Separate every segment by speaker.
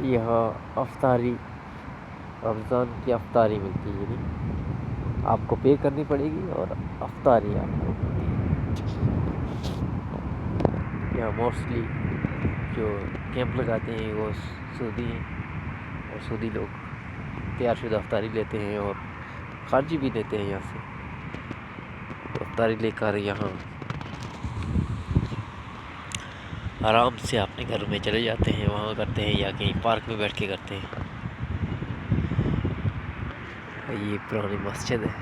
Speaker 1: यहाँ अफ्तारी, रमज़ान की अफ्तारी मिलती है, यानी आपको पे करनी पड़ेगी और अफ्तारी आपको मिलती है। यहाँ मोस्टली जो कैंप लगाते हैं वो सऊदी हैं, और सऊदी लोग तैयारशुदा अफ्तारी लेते हैं और खारजी भी लेते हैं यहाँ से। तो अफ्तारी लेकर यहाँ आराम से अपने घर में चले जाते हैं, वहाँ करते हैं या कहीं पार्क में बैठ के करते हैं। ये पुरानी मस्जिद है।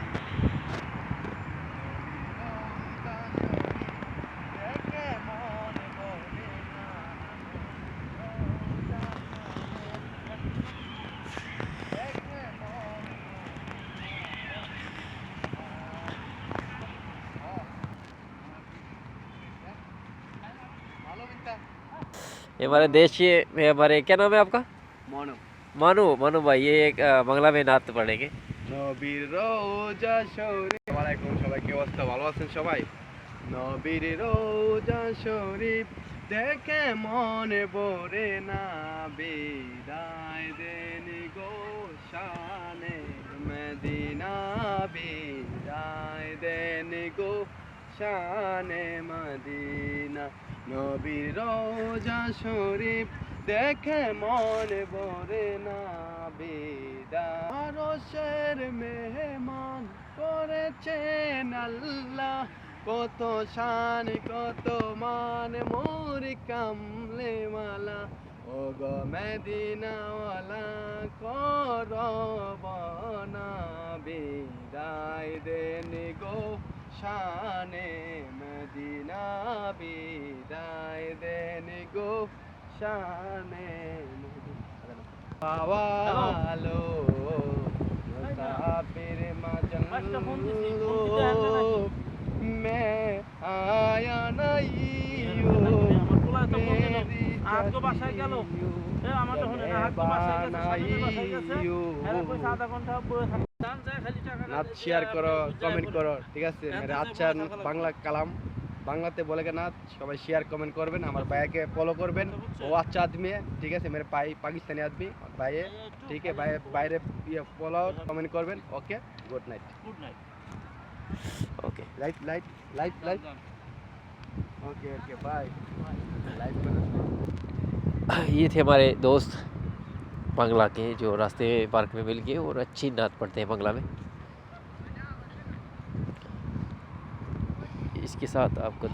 Speaker 1: ये हमारे देश में हमारे, क्या नाम है आपका?
Speaker 2: मानो
Speaker 1: मानू। मानू भाई, ये एक बांग्ला में नात पढ़ेंगे।
Speaker 2: নবীর রোজা শরীফ। ওয়ালাইকুম, সবাই কি অবস্থা? ভালো আছেন সবাই? নবীর রোজা শরীফ দেখে মনে পড়ে না, বিদায় দেন গো শানে মদিনা, বিদায় দেন গো শানে মদিনা। নবীর রোজা শরীফ দেখে মনে পড়ে না, বিদায় আরশের মেহমান করেছেন আল্লাহ, কত শান কত মান মোর কামলে মালা। ও গো মদিনাওয়ালা করবনা, বিদায় দেন গো শানে মদিনা, বিদায় দেন গো শানে পাওয়ালো মুসাফির মাজলু मैं आया नहीं
Speaker 3: आपको बासाয় গেল আমার তো হনে না आपको বাসায় গেছে আধা ঘন্টা পুরো দান যায় খালি টাকা
Speaker 2: নাচ শেয়ার করো, কমেন্ট করো, ঠিক আছে? মেরে আচ্ছা বাংলা কালাম বাংলাতে বলে के नाच সবাই শেয়ার কমেন্ট করবেন, আমার ভাইকে ফলো করবেন। ও अच्छा आदमी है, ठीक है? मेरे भाई पाकिस्तानी आदमी भाई है, ठीक है? भाई বাইরে ফলো কমেন্ট করবেন। Okay, good night.
Speaker 3: Good night.
Speaker 1: Okay,
Speaker 2: light light light light. Okay okay bye. Light करो।
Speaker 1: ये थे हमारे दोस्त बांग्ला के, जो रास्ते पार्क में मिल गए और अच्छी नात पढ़ते हैं बांग्ला में। इसके साथ आपको